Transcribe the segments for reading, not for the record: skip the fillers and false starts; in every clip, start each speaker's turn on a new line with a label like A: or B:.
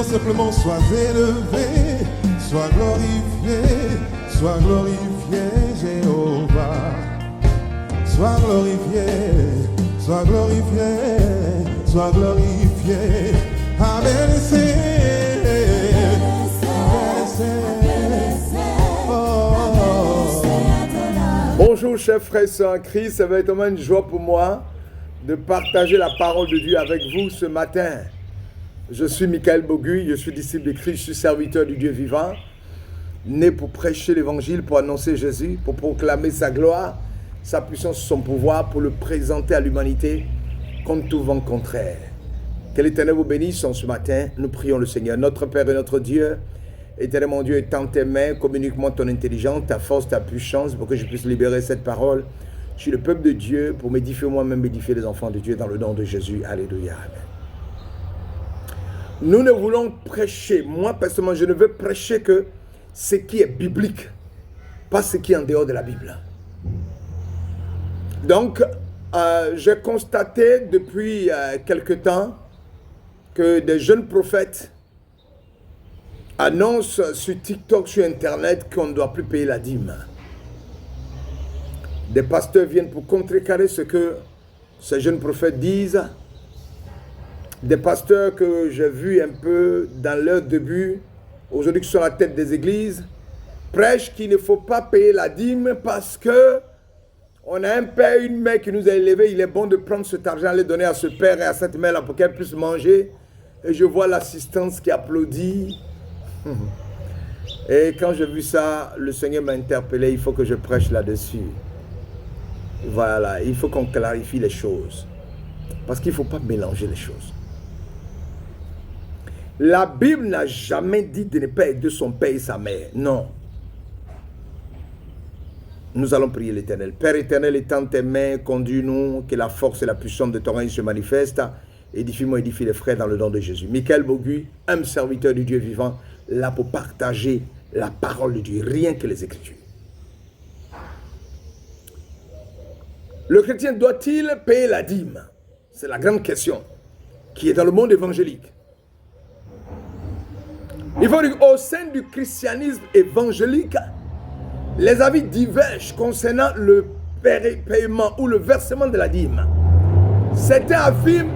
A: disons simplement sois élevé, sois glorifié Jéhovah. Sois glorifié, sois glorifié, sois glorifié. Amen.
B: Bonjour chers frères et sœurs en Christ, ça va être vraiment une joie pour moi de partager la parole de Dieu avec vous ce matin. Je suis Michael Boguy, je suis disciple de Christ, je suis serviteur du Dieu vivant, né pour prêcher l'évangile, pour annoncer Jésus, pour proclamer sa gloire, sa puissance, son pouvoir, pour le présenter à l'humanité contre tout vent contraire. Que l'Éternel vous bénisse en ce matin, nous prions le Seigneur. Notre Père et notre Dieu, Éternel mon Dieu, étends tes mains, communique-moi ton intelligence, ta force, ta puissance, pour que je puisse libérer cette parole. Je suis le peuple de Dieu, pour m'édifier moi-même, édifier les enfants de Dieu, dans le nom de Jésus. Alléluia. Amen. Nous ne voulons prêcher, moi personnellement, je ne veux prêcher que ce qui est biblique, pas ce qui est en dehors de la Bible. Donc, j'ai constaté depuis quelque temps que des jeunes prophètes annoncent sur TikTok, sur Internet, qu'on ne doit plus payer la dîme. Des pasteurs viennent pour contrecarrer ce que ces jeunes prophètes disent. Des pasteurs que j'ai vus un peu dans leur début, aujourd'hui qui sont à la tête des églises, prêchent qu'il ne faut pas payer la dîme parce que on a un père, une mère qui nous a élevés. Il est bon de prendre cet argent, le donner à ce père et à cette mère-là pour qu'elle puisse manger. Et je vois l'assistance qui applaudit. Et quand j'ai vu ça, le Seigneur m'a interpellé. Il faut que je prêche là-dessus. Voilà, il faut qu'on clarifie les choses. Parce qu'il ne faut pas mélanger les choses. La Bible n'a jamais dit de ne pas aider son père et sa mère. Non. Nous allons prier l'Éternel. Père éternel, étends tes mains, conduis-nous, que la force et la puissance de ton règne se manifestent. Édifie-moi, édifie les frères dans le nom de Jésus. Michael Boguy, un serviteur du Dieu vivant, là pour partager la parole de Dieu, rien que les Écritures. Le chrétien doit-il payer la dîme? C'est la grande question qui est dans le monde évangélique. Il faut dire qu'au sein du christianisme évangélique, les avis divergent concernant le paiement ou le versement de la dîme. Certains affirment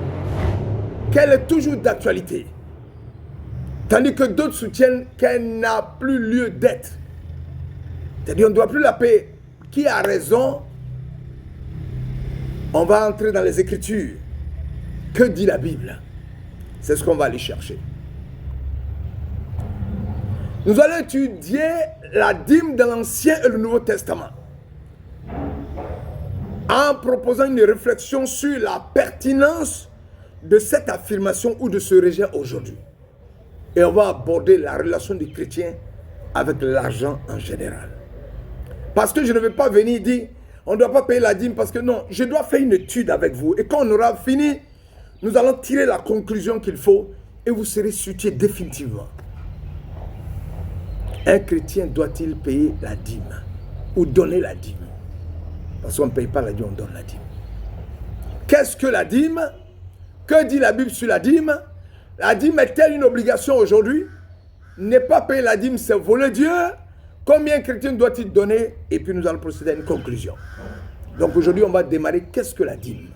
B: qu'elle est toujours d'actualité, tandis que d'autres soutiennent qu'elle n'a plus lieu d'être. C'est-à-dire qu'on ne doit plus la payer. Qui a raison? On va entrer dans les Écritures. Que dit la Bible? C'est ce qu'on va aller chercher. Nous allons étudier la dîme de l'Ancien et le Nouveau Testament en proposant une réflexion sur la pertinence de cette affirmation ou de ce régime aujourd'hui. Et on va aborder la relation du chrétien avec l'argent en général. Parce que je ne vais pas venir dire on ne doit pas payer la dîme parce que non, je dois faire une étude avec vous. Et quand on aura fini, nous allons tirer la conclusion qu'il faut et vous serez situés définitivement. Un chrétien doit-il payer la dîme ou donner la dîme? Parce qu'on ne paye pas la dîme, on donne la dîme. Qu'est-ce que la dîme? Que dit la Bible sur la dîme? La dîme est-elle une obligation aujourd'hui? Ne pas payer la dîme, c'est voler Dieu. Combien un chrétien doit-il donner? Et puis nous allons procéder à une conclusion. Donc aujourd'hui, on va démarrer. Qu'est-ce que la dîme?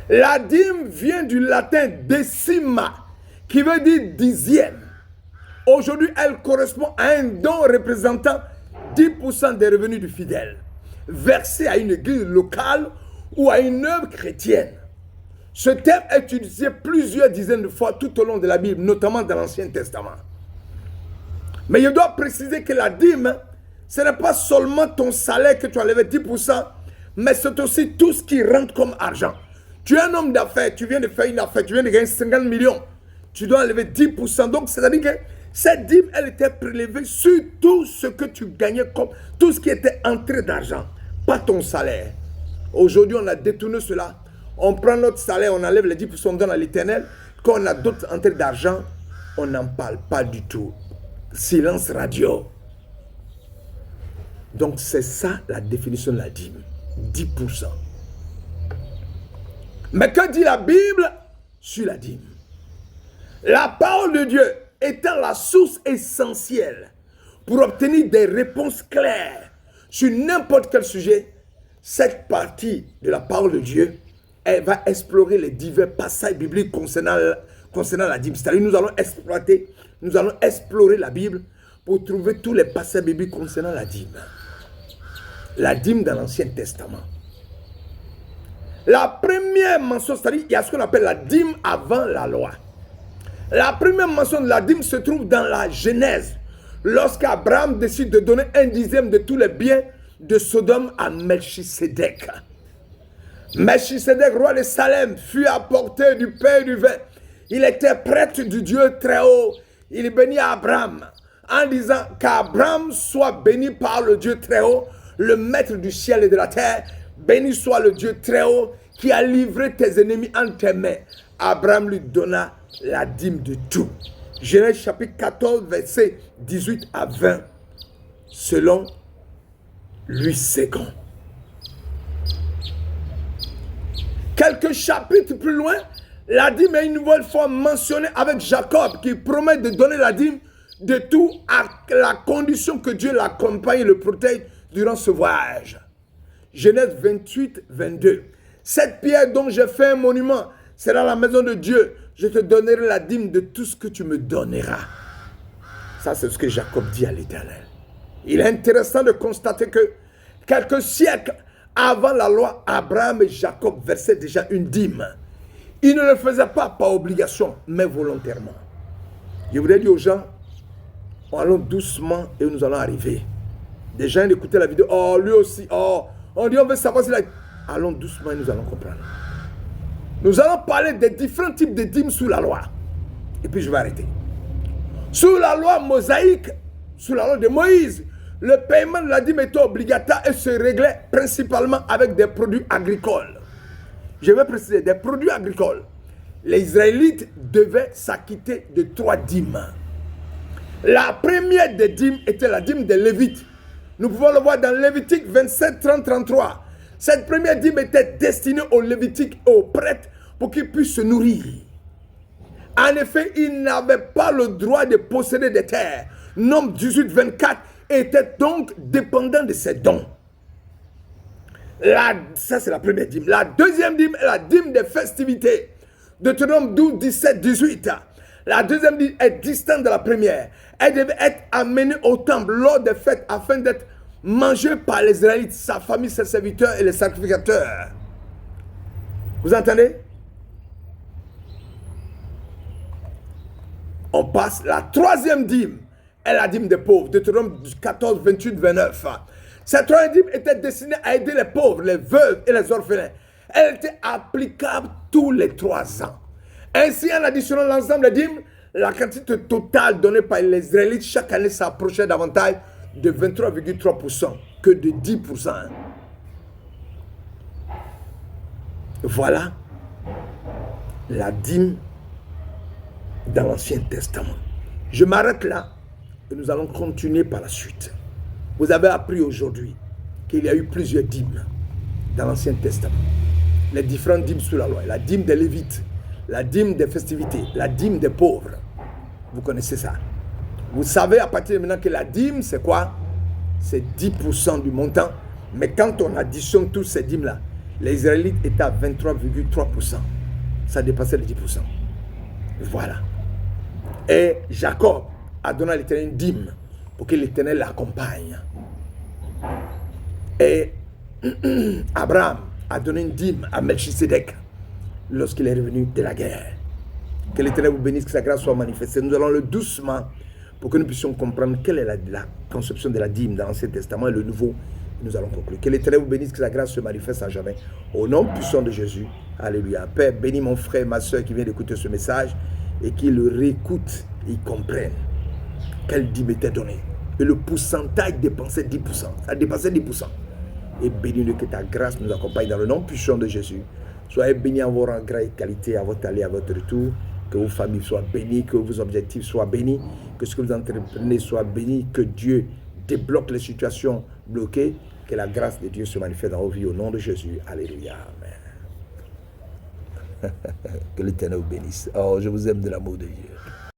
B: La dîme vient du latin decima, qui veut dire dixième. Aujourd'hui, elle correspond à un don représentant 10% des revenus du fidèle, versé à une église locale ou à une œuvre chrétienne. Ce terme est utilisé plusieurs dizaines de fois tout au long de la Bible, notamment dans l'Ancien Testament. Mais je dois préciser que la dîme, ce n'est pas seulement ton salaire que tu as enlevé 10%, mais c'est aussi tout ce qui rentre comme argent. Tu es un homme d'affaires, tu viens de faire une affaire, tu viens de gagner 50 millions, tu dois enlever 10%. Donc, c'est-à-dire que cette dîme, elle était prélevée sur tout ce que tu gagnais, comme tout ce qui était entrée d'argent, pas ton salaire. Aujourd'hui, on a détourné cela. On prend notre salaire, on enlève les 10%, on donne à l'Éternel. Quand on a d'autres entrées d'argent, on n'en parle pas du tout. Silence radio. Donc, c'est ça la définition de la dîme. 10%. Mais que dit la Bible sur la dîme? La parole de Dieu étant la source essentielle pour obtenir des réponses claires sur n'importe quel sujet, cette partie de la parole de Dieu, elle va explorer les divers passages bibliques concernant la dîme. C'est-à-dire nous allons explorer la Bible pour trouver tous les passages bibliques concernant la dîme. La dîme dans l'Ancien Testament. La première mention, c'est-à-dire il y a ce qu'on appelle la dîme avant la loi. La première mention de la dîme se trouve dans la Genèse, lorsqu'Abraham décide de donner 1/10 de tous les biens de Sodome à Melchisédek. Melchisédek, roi de Salem, fut apporté du pain et du vin. Il était prêtre du Dieu très haut. Il bénit Abraham en disant qu'Abraham soit béni par le Dieu très haut, le maître du ciel et de la terre. Béni soit le Dieu très haut qui a livré tes ennemis entre tes mains. Abraham lui donna la dîme de tout. Genèse chapitre 14, versets 18 à 20, selon Louis II. Quelques chapitres plus loin, la dîme est une nouvelle fois mentionnée avec Jacob qui promet de donner la dîme de tout à la condition que Dieu l'accompagne et le protège durant ce voyage. Genèse 28, 22. Cette pierre dont j'ai fait un monument sera la maison de Dieu. Je te donnerai la dîme de tout ce que tu me donneras. Ça, c'est ce que Jacob dit à l'Éternel. Il est intéressant de constater que quelques siècles avant la loi, Abraham et Jacob versaient déjà une dîme. Ils ne le faisaient pas par obligation, mais volontairement. Je voudrais dire aux gens, allons doucement et nous allons arriver. Des gens écoutaient la vidéo, oh lui aussi, oh, on dit on veut savoir s'il a... Allons doucement et nous allons comprendre. Nous allons parler des différents types de dîmes sous la loi. Et puis je vais arrêter. Sous la loi mosaïque, sous la loi de Moïse, le paiement de la dîme était obligatoire et se réglait principalement avec des produits agricoles. Je vais préciser, des produits agricoles. Les Israélites devaient s'acquitter de 3 dîmes. La première des dîmes était la dîme des Lévites. Nous pouvons le voir dans Lévitique 27, 30, 33. Cette première dîme était destinée aux Lévitiques et aux prêtres pour qu'ils puissent se nourrir. En effet, ils n'avaient pas le droit de posséder des terres. Nombre 18, 24 était donc dépendant de ces dons. Ça, c'est la première dîme. La deuxième dîme est la dîme des festivités. Deutéronome 12, 17, 18. La deuxième dîme est distante de la première. Elle devait être amenée au temple lors des fêtes afin d'être mangée par les Israélites, sa famille, ses serviteurs et les sacrificateurs. Vous entendez? On passe. La troisième dîme est la dîme des pauvres. Deutéronome 14, 28, 29. Cette troisième dîme était destinée à aider les pauvres, les veuves et les orphelins. Elle était applicable tous les 3 ans. Ainsi, en additionnant l'ensemble des dîmes, la quantité totale donnée par les Israélites chaque année s'approchait davantage de 23,3% que de 10%. Voilà la dîme dans l'Ancien Testament. Je m'arrête là et nous allons continuer par la suite. Vous avez appris aujourd'hui qu'il y a eu plusieurs dîmes dans l'Ancien Testament. Les différentes dîmes sous la loi. La dîme des Lévites, la dîme des festivités, la dîme des pauvres. Vous connaissez ça. Vous savez à partir de maintenant que la dîme, c'est quoi? C'est 10% du montant. Mais quand on additionne tous ces dîmes-là, les Israélites étaient à 23,3%. Ça dépassait les 10%. Voilà. Et Jacob a donné à l'Éternel une dîme pour que l'Éternel l'accompagne. Et Abraham a donné une dîme à Melchisédek lorsqu'il est revenu de la guerre. Que l'Éternel vous bénisse, que sa grâce soit manifestée. Nous allons le doucement pour que nous puissions comprendre quelle est la conception de la dîme dans l'Ancien Testament et le Nouveau. Nous allons conclure. Que l'Éternel vous bénisse, que sa grâce se manifeste à jamais. Au nom puissant de Jésus. Alléluia. Père, bénis mon frère, ma soeur qui vient d'écouter ce message et qui le réécoute et comprenne quelle dîme était donnée. Et le pourcentage dépensait 10%. Ça dépassait 10%. Et bénis-le, que ta grâce nous accompagne dans le nom puissant de Jésus. Soyez bénis en vos rangs, grâce et qualité, à votre aller, à votre retour. Que vos familles soient bénies, que vos objectifs soient bénis, que ce que vous entreprenez soit béni, que Dieu débloque les situations bloquées, que la grâce de Dieu se manifeste dans vos vies au nom de Jésus. Alléluia. Amen. Que l'Éternel vous bénisse. Oh, je vous aime de l'amour de Dieu.